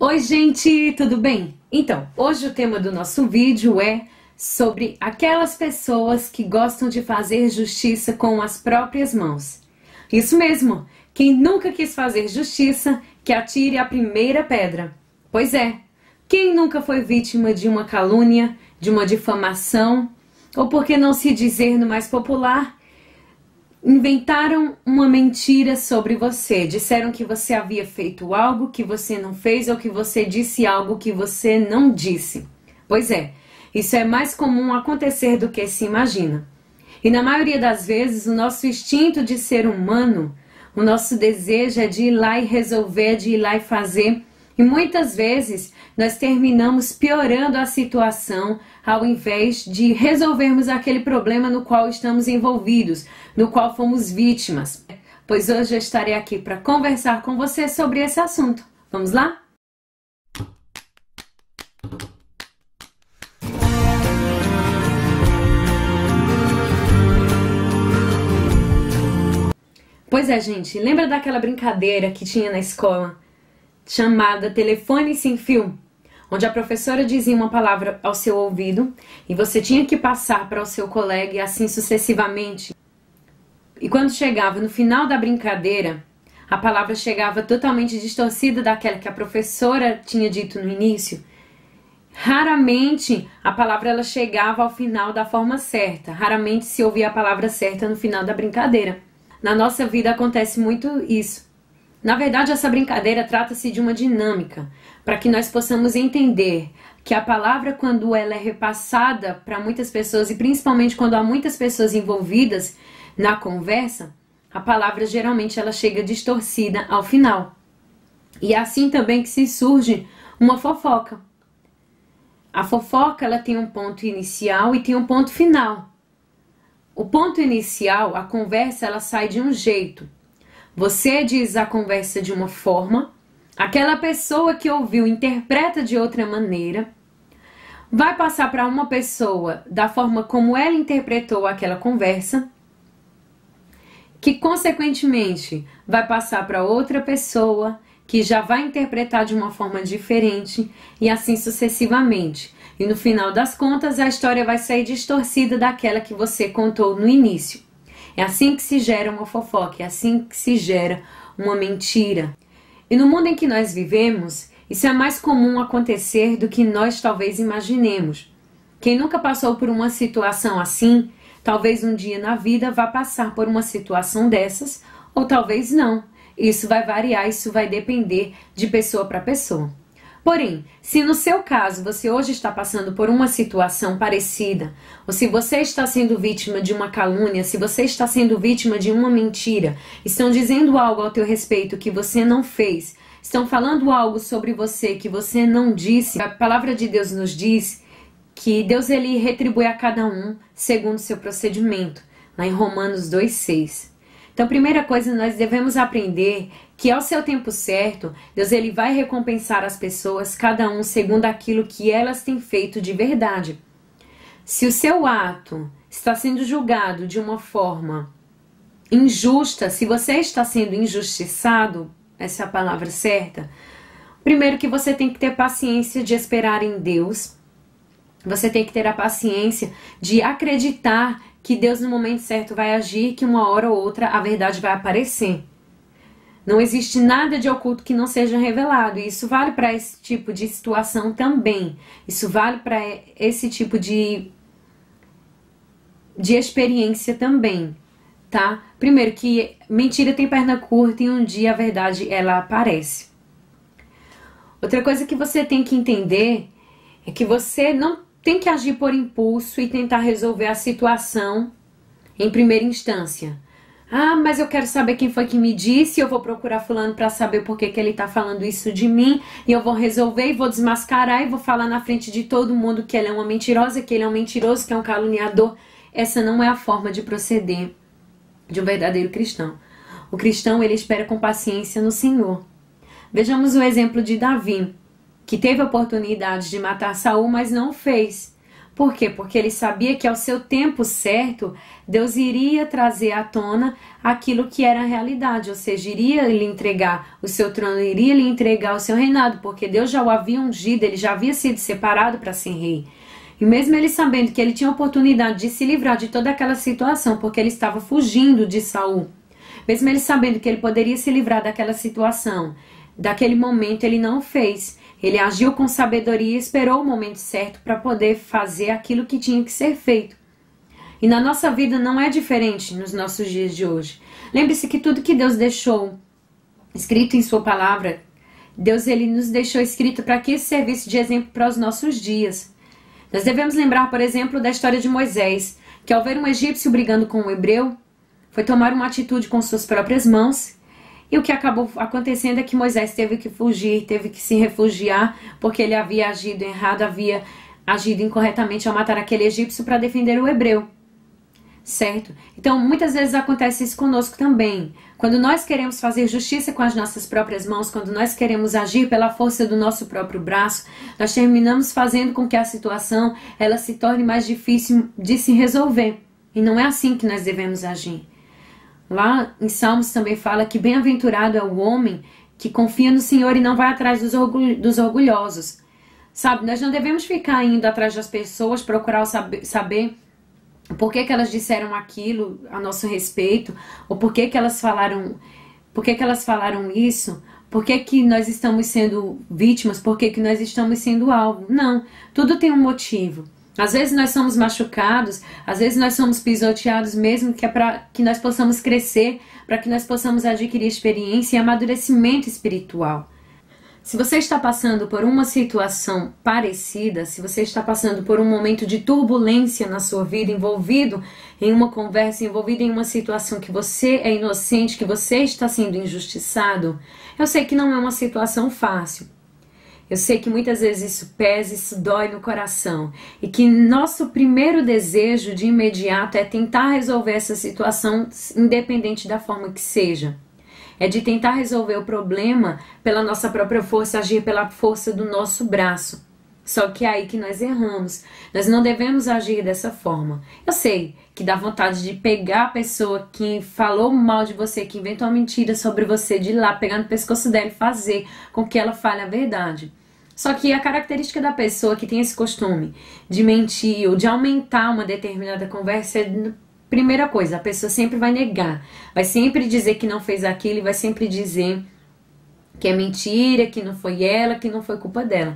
Oi gente, tudo bem? Então, hoje o tema do nosso vídeo é sobre aquelas pessoas que gostam de fazer justiça com as próprias mãos. Isso mesmo, quem nunca quis fazer justiça, que atire a primeira pedra. Pois é, quem nunca foi vítima de uma calúnia, de uma difamação, ou por que não se dizer no mais popular, inventaram uma mentira sobre você. Disseram que você havia feito algo que você não fez ou que você disse algo que você não disse. Pois é, isso é mais comum acontecer do que se imagina. E na maioria das vezes o nosso instinto de ser humano, o nosso desejo é de ir lá e resolver, de ir lá e fazer. E muitas vezes nós terminamos piorando a situação ao invés de resolvermos aquele problema no qual estamos envolvidos, no qual fomos vítimas. Pois hoje eu estarei aqui para conversar com você sobre esse assunto. Vamos lá? Pois é, gente, lembra daquela brincadeira que tinha na escola, chamada telefone sem fio, onde a professora dizia uma palavra ao seu ouvido e você tinha que passar para o seu colega e assim sucessivamente. E quando chegava no final da brincadeira, a palavra chegava totalmente distorcida daquela que a professora tinha dito no início. Raramente a palavra ela chegava ao final da forma certa, raramente se ouvia a palavra certa no final da brincadeira. Na nossa vida acontece muito isso. Na verdade, essa brincadeira trata-se de uma dinâmica, para que nós possamos entender que a palavra, quando ela é repassada para muitas pessoas, e principalmente quando há muitas pessoas envolvidas na conversa, a palavra geralmente ela chega distorcida ao final. E é assim também que se surge uma fofoca. A fofoca ela tem um ponto inicial e tem um ponto final. O ponto inicial, a conversa, ela sai de um jeito. Você diz a conversa de uma forma, aquela pessoa que ouviu interpreta de outra maneira, vai passar para uma pessoa da forma como ela interpretou aquela conversa, que consequentemente vai passar para outra pessoa que já vai interpretar de uma forma diferente e assim sucessivamente. E no final das contas a história vai sair distorcida daquela que você contou no início. É assim que se gera uma fofoca, é assim que se gera uma mentira. E no mundo em que nós vivemos, isso é mais comum acontecer do que nós talvez imaginemos. Quem nunca passou por uma situação assim, talvez um dia na vida vá passar por uma situação dessas, ou talvez não. Isso vai variar, isso vai depender de pessoa para pessoa. Porém, se no seu caso você hoje está passando por uma situação parecida, ou se você está sendo vítima de uma calúnia, se você está sendo vítima de uma mentira, estão dizendo algo ao teu respeito que você não fez, estão falando algo sobre você que você não disse, a palavra de Deus nos diz que Deus ele retribui a cada um segundo o seu procedimento, lá em Romanos 2,6. Então, primeira coisa, nós devemos aprender que ao seu tempo certo, Deus ele vai recompensar as pessoas, cada um segundo aquilo que elas têm feito de verdade. Se o seu ato está sendo julgado de uma forma injusta, se você está sendo injustiçado, essa é a palavra certa, primeiro que você tem que ter paciência de esperar em Deus, você tem que ter a paciência de acreditar que Deus no momento certo vai agir, que uma hora ou outra a verdade vai aparecer. Não existe nada de oculto que não seja revelado. E isso vale para esse tipo de situação também. Isso vale para esse tipo de experiência também, tá? Primeiro que mentira tem perna curta e um dia a verdade ela aparece. Outra coisa que você tem que entender é que você não tem que agir por impulso e tentar resolver a situação em primeira instância. Ah, mas eu quero saber quem foi que me disse, eu vou procurar fulano para saber por que ele está falando isso de mim, e eu vou resolver e vou desmascarar e vou falar na frente de todo mundo que ela é uma mentirosa, que ele é um mentiroso, que é um caluniador. Essa não é a forma de proceder de um verdadeiro cristão. O cristão, ele espera com paciência no Senhor. Vejamos o exemplo de Davi, que teve a oportunidade de matar Saul, mas não o fez. Por quê? Porque ele sabia que ao seu tempo certo, Deus iria trazer à tona aquilo que era a realidade, ou seja, iria lhe entregar o seu trono, iria lhe entregar o seu reinado, porque Deus já o havia ungido, ele já havia sido separado para ser rei. E mesmo ele sabendo que ele tinha a oportunidade de se livrar de toda aquela situação, porque ele estava fugindo de Saul, mesmo ele sabendo que ele poderia se livrar daquela situação, daquele momento ele não fez. Ele agiu com sabedoria e esperou o momento certo para poder fazer aquilo que tinha que ser feito. E na nossa vida não é diferente nos nossos dias de hoje. Lembre-se que tudo que Deus deixou escrito em sua palavra, Deus ele nos deixou escrito para que isso servisse de exemplo para os nossos dias. Nós devemos lembrar, por exemplo, da história de Moisés, que ao ver um egípcio brigando com um hebreu, foi tomar uma atitude com suas próprias mãos. E o que acabou acontecendo é que Moisés teve que fugir, teve que se refugiar, porque ele havia agido errado, havia agido incorretamente ao matar aquele egípcio para defender o hebreu. Certo? Então, muitas vezes acontece isso conosco também. Quando nós queremos fazer justiça com as nossas próprias mãos, quando nós queremos agir pela força do nosso próprio braço, nós terminamos fazendo com que a situação ela se torne mais difícil de se resolver. E não é assim que nós devemos agir. Lá em Salmos também fala que bem-aventurado é o homem que confia no Senhor e não vai atrás dos orgulhosos. Sabe, nós não devemos ficar indo atrás das pessoas, procurar saber por que elas disseram aquilo a nosso respeito, ou por que elas falaram isso, por que nós estamos sendo vítimas, por que nós estamos sendo alvo. Não, tudo tem um motivo. Às vezes nós somos machucados, às vezes nós somos pisoteados mesmo, que é para que nós possamos crescer, para que nós possamos adquirir experiência e amadurecimento espiritual. Se você está passando por uma situação parecida, se você está passando por um momento de turbulência na sua vida, envolvido em uma conversa, envolvido em uma situação que você é inocente, que você está sendo injustiçado, eu sei que não é uma situação fácil. Eu sei que muitas vezes isso pesa, isso dói no coração. E que nosso primeiro desejo de imediato é tentar resolver essa situação, independente da forma que seja. É de tentar resolver o problema pela nossa própria força, agir pela força do nosso braço. Só que é aí que nós erramos. Nós não devemos agir dessa forma. Eu sei que dá vontade de pegar a pessoa que falou mal de você, que inventou uma mentira sobre você, de ir lá, pegar no pescoço dela e fazer com que ela fale a verdade. Só que a característica da pessoa que tem esse costume de mentir ou de aumentar uma determinada conversa é, primeira coisa, a pessoa sempre vai negar, vai sempre dizer que não fez aquilo e vai sempre dizer que é mentira, que não foi ela, que não foi culpa dela.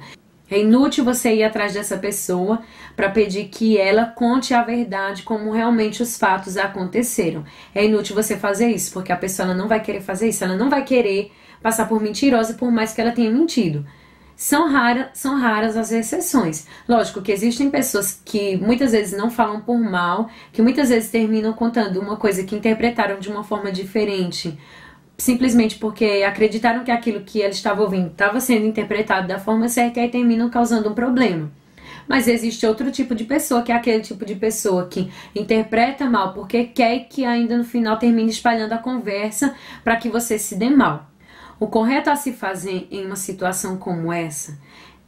É inútil você ir atrás dessa pessoa para pedir que ela conte a verdade como realmente os fatos aconteceram. É inútil você fazer isso, porque a pessoa ela não vai querer fazer isso, ela não vai querer passar por mentirosa por mais que ela tenha mentido. São raras as exceções. Lógico que existem pessoas que muitas vezes não falam por mal, que muitas vezes terminam contando uma coisa que interpretaram de uma forma diferente, simplesmente porque acreditaram que aquilo que ela estava ouvindo estava sendo interpretado da forma certa e aí terminam causando um problema. Mas existe outro tipo de pessoa, que é aquele tipo de pessoa que interpreta mal porque quer que ainda no final termine espalhando a conversa para que você se dê mal. O correto a se fazer em uma situação como essa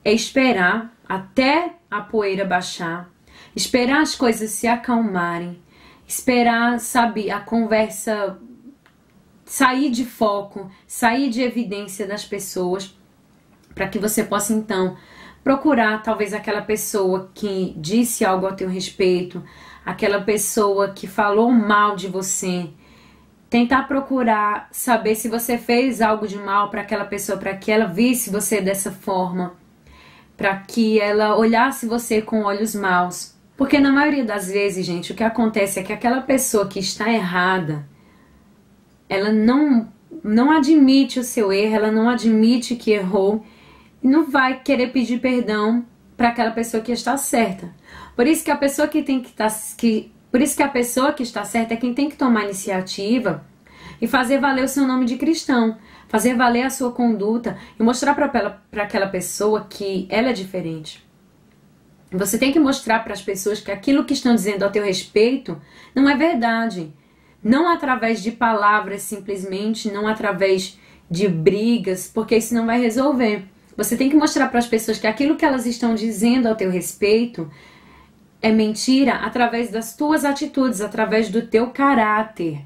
é esperar até a poeira baixar, esperar as coisas se acalmarem, esperar, sabe, a conversa sair de foco, sair de evidência das pessoas, para que você possa então procurar talvez aquela pessoa que disse algo a teu respeito, aquela pessoa que falou mal de você. Tentar procurar saber se você fez algo de mal para aquela pessoa, para que ela visse você dessa forma, para que ela olhasse você com olhos maus. Porque na maioria das vezes, gente, o que acontece é que aquela pessoa que está errada, ela não admite o seu erro, ela não admite que errou e não vai querer pedir perdão para aquela pessoa que está certa. Por isso que a pessoa que está certa é quem tem que tomar a iniciativa e fazer valer o seu nome de cristão, fazer valer a sua conduta e mostrar para aquela pessoa que ela é diferente. Você tem que mostrar para as pessoas que aquilo que estão dizendo a teu respeito não é verdade. Não através de palavras simplesmente, não através de brigas, porque isso não vai resolver. Você tem que mostrar para as pessoas que aquilo que elas estão dizendo ao teu respeito é mentira através das tuas atitudes, através do teu caráter.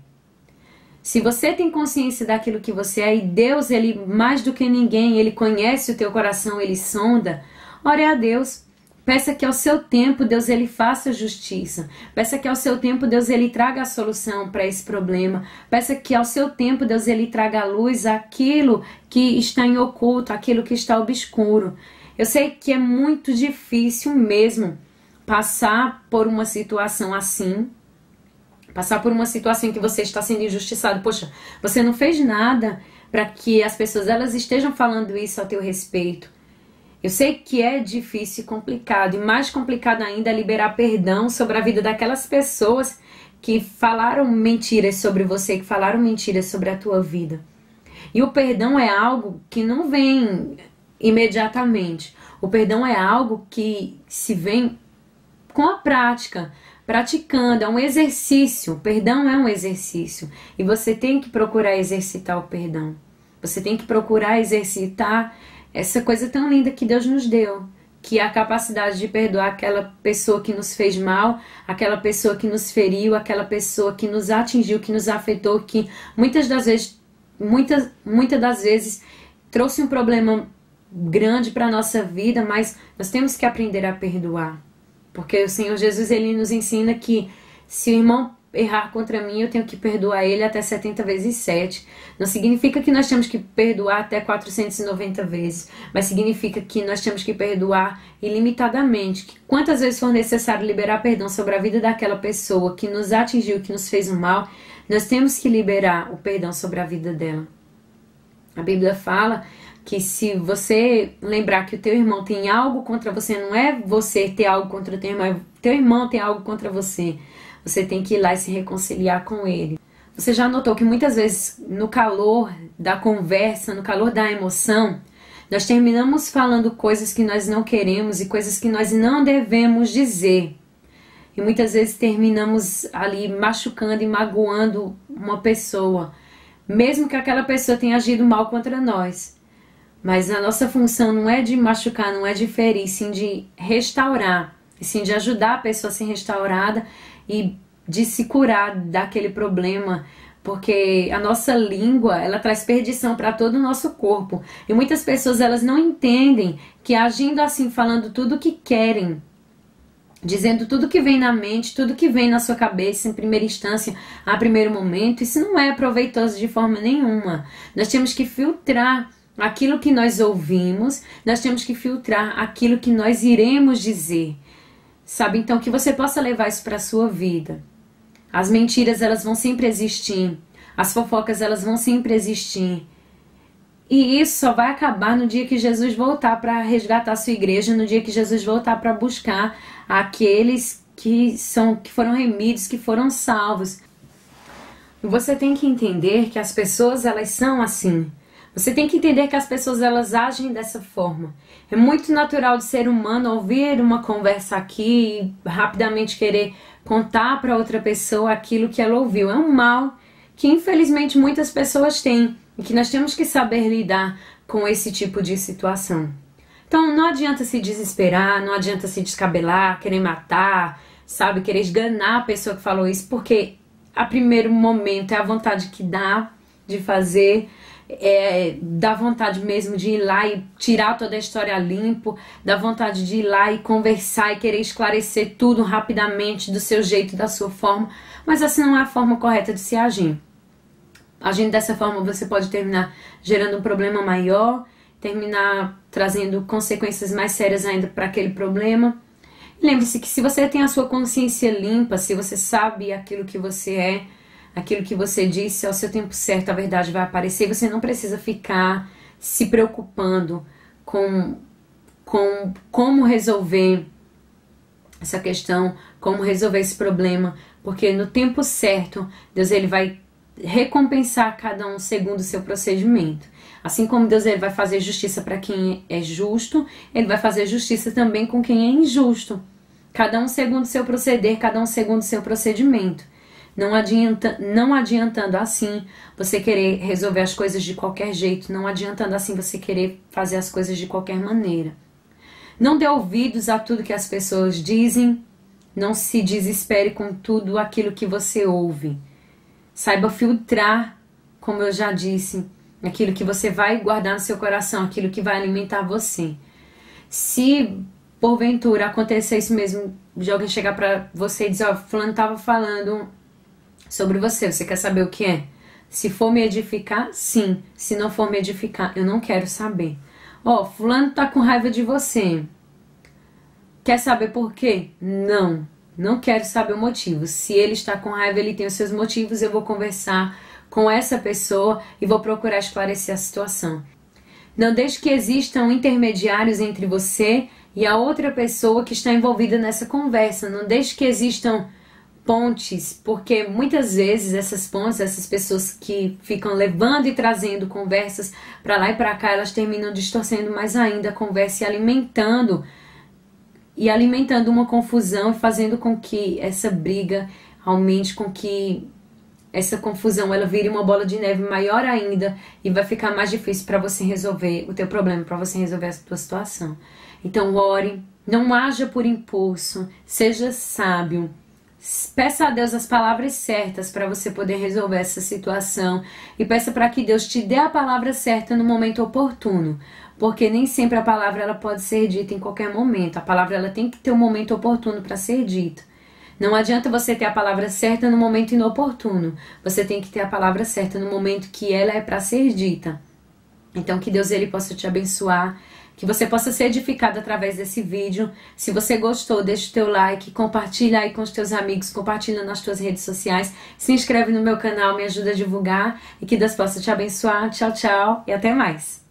Se você tem consciência daquilo que você é, e Deus, Ele mais do que ninguém, Ele conhece o teu coração, Ele sonda, ore a Deus. Peça que ao seu tempo Deus Ele faça justiça. Peça que ao seu tempo Deus Ele traga a solução para esse problema. Peça que ao seu tempo Deus Ele traga à luz aquilo que está em oculto, aquilo que está obscuro. Eu sei que é muito difícil mesmo passar por uma situação assim. Passar por uma situação em que você está sendo injustiçado. Poxa, você não fez nada para que as pessoas elas estejam falando isso a teu respeito. Eu sei que é difícil e complicado, e mais complicado ainda é liberar perdão sobre a vida daquelas pessoas que falaram mentiras sobre você, que falaram mentiras sobre a tua vida. E o perdão é algo que não vem imediatamente. O perdão é algo que se vem com a prática, praticando, é um exercício. O perdão é um exercício. E você tem que procurar exercitar o perdão. Você tem que procurar exercitar essa coisa tão linda que Deus nos deu, que é a capacidade de perdoar aquela pessoa que nos fez mal, aquela pessoa que nos feriu, aquela pessoa que nos atingiu, que nos afetou, que muitas das vezes trouxe um problema grande para a nossa vida, mas nós temos que aprender a perdoar. Porque o Senhor Jesus, Ele nos ensina que se o irmão errar contra mim, eu tenho que perdoar ele até 70 vezes 7. Não significa que nós temos que perdoar até 490 vezes, mas significa que nós temos que perdoar ilimitadamente. Que quantas vezes for necessário liberar perdão sobre a vida daquela pessoa que nos atingiu, que nos fez um mal, nós temos que liberar o perdão sobre a vida dela. A Bíblia fala que se você lembrar que o teu irmão tem algo contra você, não é você ter algo contra o teu irmão, é teu irmão tem algo contra você. Você tem que ir lá e se reconciliar com ele. Você já notou que muitas vezes no calor da conversa, no calor da emoção, nós terminamos falando coisas que nós não queremos e coisas que nós não devemos dizer. E muitas vezes terminamos ali machucando e magoando uma pessoa, mesmo que aquela pessoa tenha agido mal contra nós. Mas a nossa função não é de machucar, não é de ferir, sim de restaurar, e sim de ajudar a pessoa a ser restaurada e de se curar daquele problema, porque a nossa língua, ela traz perdição para todo o nosso corpo. E muitas pessoas, elas não entendem que agindo assim, falando tudo o que querem, dizendo tudo que vem na mente, tudo que vem na sua cabeça em primeira instância, a primeiro momento, isso não é proveitoso de forma nenhuma. Nós temos que filtrar aquilo que nós ouvimos, nós temos que filtrar aquilo que nós iremos dizer. Sabe, então, que você possa levar isso para a sua vida. As mentiras, elas vão sempre existir. As fofocas, elas vão sempre existir. E isso só vai acabar no dia que Jesus voltar para resgatar a sua igreja, no dia que Jesus voltar para buscar aqueles que foram remidos, que foram salvos. Você tem que entender que as pessoas, elas são assim. Você tem que entender que as pessoas, elas agem dessa forma. É muito natural de ser humano ouvir uma conversa aqui e rapidamente querer contar para outra pessoa aquilo que ela ouviu. É um mal que infelizmente muitas pessoas têm e que nós temos que saber lidar com esse tipo de situação. Então não adianta se desesperar, não adianta se descabelar, querer matar, sabe, querer esganar a pessoa que falou isso, porque a primeiro momento é a vontade que dá de fazer. Dá vontade mesmo de ir lá e tirar toda a história limpo, dá vontade de ir lá e conversar e querer esclarecer tudo rapidamente do seu jeito, da sua forma, mas assim não é a forma correta de se agir. Agindo dessa forma você pode terminar gerando um problema maior, terminar trazendo consequências mais sérias ainda para aquele problema. Lembre-se que se você tem a sua consciência limpa, se você sabe aquilo que você é, aquilo que você disse, ao seu tempo certo a verdade vai aparecer. Você não precisa ficar se preocupando com como resolver essa questão, como resolver esse problema, porque no tempo certo Deus ele vai recompensar cada um segundo o seu procedimento. Assim como Deus ele vai fazer justiça para quem é justo, ele vai fazer justiça também com quem é injusto. Cada um segundo o seu proceder, cada um segundo o seu procedimento. Não adiantando assim você querer resolver as coisas de qualquer jeito, não adiantando assim você querer fazer as coisas de qualquer maneira. Não dê ouvidos a tudo que as pessoas dizem, Não se desespere com tudo aquilo que você ouve. Saiba filtrar, como eu já disse, aquilo que você vai guardar no seu coração, aquilo que vai alimentar você. Se porventura acontecer isso mesmo, de alguém chegar pra você e dizer, ó, fulano tava falando sobre você, você quer saber o que é? Se for me edificar, sim. Se não for me edificar, eu não quero saber. Ó, fulano tá com raiva de você. Quer saber por quê? Não. Não quero saber o motivo. Se ele está com raiva, ele tem os seus motivos, eu vou conversar com essa pessoa e vou procurar esclarecer a situação. Não deixe que existam intermediários entre você e a outra pessoa que está envolvida nessa conversa. Não deixe que existam pontes, porque muitas vezes essas pontes, essas pessoas que ficam levando e trazendo conversas para lá e para cá, elas terminam distorcendo mais ainda a conversa e alimentando uma confusão e fazendo com que essa briga aumente, com que essa confusão ela vire uma bola de neve maior ainda e vai ficar mais difícil para você resolver o teu problema, para você resolver a tua situação. Então ore, não haja por impulso, seja sábio. Peça a Deus as palavras certas para você poder resolver essa situação e peça para que Deus te dê a palavra certa no momento oportuno, porque nem sempre a palavra ela pode ser dita em qualquer momento. A palavra ela tem que ter um momento oportuno para ser dita. Não adianta você ter a palavra certa no momento inoportuno. Você tem que ter a palavra certa no momento que ela é para ser dita. Então que Deus ele possa te abençoar, que você possa ser edificado através desse vídeo. Se você gostou, deixa o teu like, compartilha aí com os teus amigos, compartilha nas tuas redes sociais, se inscreve no meu canal, me ajuda a divulgar e que Deus possa te abençoar. Tchau, tchau e até mais.